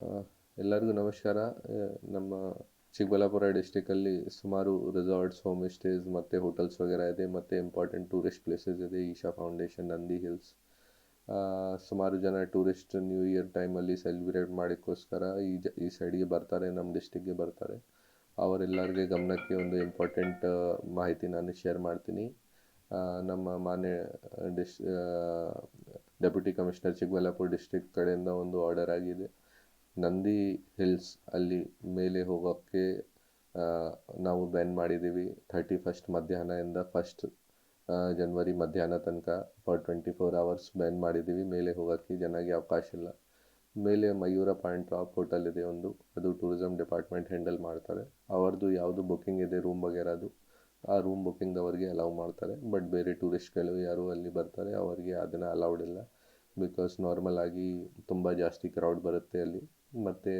ಆ, ಎಲ್ಲರಿಗೂ ನಮಸ್ಕಾರ. ನಮ್ಮ ಚಿಕ್ಕಬಳ್ಳಾಪುರ ಡಿಸ್ಟಿಕಲ್ಲಿ ಸುಮಾರು ರೆಸಾರ್ಟ್ಸ್, ಹೋಮ್ ಸ್ಟೇಸ್ ಮತ್ತು ಹೋಟೆಲ್ಸ್ ವಗೇರ ಇದೆ, ಮತ್ತು ಇಂಪಾರ್ಟೆಂಟ್ ಟೂರಿಸ್ಟ್ ಪ್ಲೇಸಸ್ ಇದೆ. Isha foundation, Nandi hills. ಸುಮಾರು ಜನ ಟೂರಿಸ್ಟ್ ನ್ಯೂ ಇಯರ್ ಟೈಮಲ್ಲಿ ಸೆಲೆಬ್ರೇಟ್ ಮಾಡೋಕ್ಕೋಸ್ಕರ ಈ ಸೈಡ್ಗೆ ಬರ್ತಾರೆ, ನಮ್ಮ ಡಿಸ್ಟಿಕ್ಗೆ ಬರ್ತಾರೆ. ಅವರೆಲ್ಲರಿಗೆ ಗಮನಕ್ಕೆ ಒಂದು ಇಂಪಾರ್ಟೆಂಟ್ ಮಾಹಿತಿ ನಾನು ಶೇರ್ ಮಾಡ್ತೀನಿ. ನಮ್ಮ ಮಾನ್ಯ ಡಿಸ್ ಡೆಪ್ಯೂಟಿ ಕಮಿಷನರ್ ಚಿಕ್ಕಬಳ್ಳಾಪುರ ಡಿಸ್ಟ್ರಿಕ್ಟ್ ಕಡೆಯಿಂದ ಒಂದು ಆರ್ಡರ್ ಆಗಿದೆ. ನಂದಿ ಹಿಲ್ಸ್ ಅಲ್ಲಿ ಮೇಲೆ ಹೋಗೋಕ್ಕೆ ನಾವು ಬ್ಯಾನ್ ಮಾಡಿದ್ದೀವಿ. 31 ಮಧ್ಯಾಹ್ನದಿಂದ 1 ಜನವರಿ ಮಧ್ಯಾಹ್ನ ತನಕ ಫಾರ್ 24 ಅವರ್ಸ್ ಬ್ಯಾನ್ ಮಾಡಿದ್ದೀವಿ. ಮೇಲೆ ಹೋಗೋಕ್ಕೆ ಜನಕ್ಕೆ ಅವಕಾಶ ಇಲ್ಲ. ಮೇಲೆ ಮಯೂರ ಪಾಯಿಂಟ್ ಟಾಪ್ ಹೋಟೆಲ್ ಇದೆ ಒಂದು, ಅದು ಟೂರಿಸಮ್ ಡಿಪಾರ್ಟ್ಮೆಂಟ್ ಹ್ಯಾಂಡಲ್ ಮಾಡ್ತಾರೆ. ಅವ್ರದ್ದು ಯಾವುದು ಬುಕ್ಕಿಂಗ್ ಇದೆ ರೂಮ್ ವಗೇರದು, ಆ ರೂಮ್ ಬುಕ್ಕಿಂಗ್ದವ್ರಿಗೆ ಅಲೌ ಮಾಡ್ತಾರೆ. ಬಟ್ ಬೇರೆ ಟೂರಿಸ್ಟ್ಗಳು ಯಾರು ಅಲ್ಲಿ ಬರ್ತಾರೆ ಅವರಿಗೆ ಅದನ್ನು ಅಲೌಡ್ ಇಲ್ಲ. ಬಿಕಾಸ್ ನಾರ್ಮಲ್ ಆಗಿ ತುಂಬ ಜಾಸ್ತಿ ಕ್ರೌಡ್ ಬರುತ್ತೆ ಅಲ್ಲಿ, ಮತ್ತು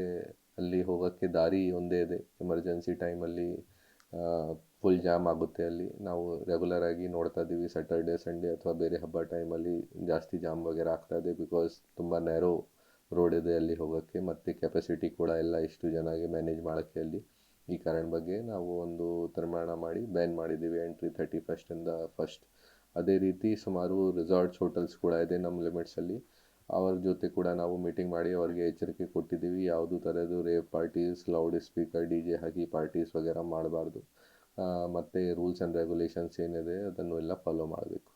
ಅಲ್ಲಿ ಹೋಗೋಕ್ಕೆ ದಾರಿ ಒಂದೇ ಇದೆ. ಎಮರ್ಜೆನ್ಸಿ ಟೈಮಲ್ಲಿ ಫುಲ್ ಜಾಮ್ ಆಗುತ್ತೆ ಅಲ್ಲಿ. ನಾವು ರೆಗ್ಯುಲರಾಗಿ ನೋಡ್ತಾ ಇದ್ದೀವಿ, ಸ್ಯಾಟರ್ಡೆ ಸಂಡೇ ಅಥವಾ ಬೇರೆ ಹಬ್ಬ ಟೈಮಲ್ಲಿ ಜಾಸ್ತಿ ಜಾಮ್ ವಗೇರ ಆಗ್ತಾಯಿದೆ. ಬಿಕಾಸ್ ತುಂಬ ನ್ಯಾರೋ ರೋಡ್ ಇದೆ ಅಲ್ಲಿ ಹೋಗೋಕ್ಕೆ, ಮತ್ತು ಕೆಪಾಸಿಟಿ ಕೂಡ ಎಲ್ಲ ಇಷ್ಟು ಜನಗೆ ಮ್ಯಾನೇಜ್ ಮಾಡೋಕ್ಕೆ ಅಲ್ಲಿ. ಈ ಕಾರಣ ಬಗ್ಗೆ ನಾವು ಒಂದು ತೀರ್ಮಾನ ಮಾಡಿ ಬ್ಯಾನ್ ಮಾಡಿದ್ದೀವಿ ಎಂಟ್ರಿ 31 ಫಸ್ಟ್. ಅದೇ ರೀತಿ ಸುಮಾರು ರೆಸಾರ್ಟ್ಸ್, ಹೋಟೆಲ್ಸ್ ಕೂಡ ಇದೆ ನಮ್ಮ ಲಿಮಿಟ್ಸಲ್ಲಿ. ಅವ್ರ ಜೊತೆ ಕೂಡ ನಾವು ಮೀಟಿಂಗ್ ಮಾಡಿ ಅವರಿಗೆ ಎಚ್ಚರಿಕೆ ಕೊಟ್ಟಿದ್ದೀವಿ. ಯಾವುದು ಥರದ್ದು rave parties, loud speaker, DJ ಹಾಕಿ ಪಾರ್ಟೀಸ್ ವಗೇರ ಮಾಡಬಾರ್ದು. ಮತ್ತು ರೂಲ್ಸ್ ಆ್ಯಂಡ್ ರೆಗ್ಯುಲೇಷನ್ಸ್ ಏನಿದೆ ಅದನ್ನು ಎಲ್ಲ ಫಾಲೋ ಮಾಡಬೇಕು.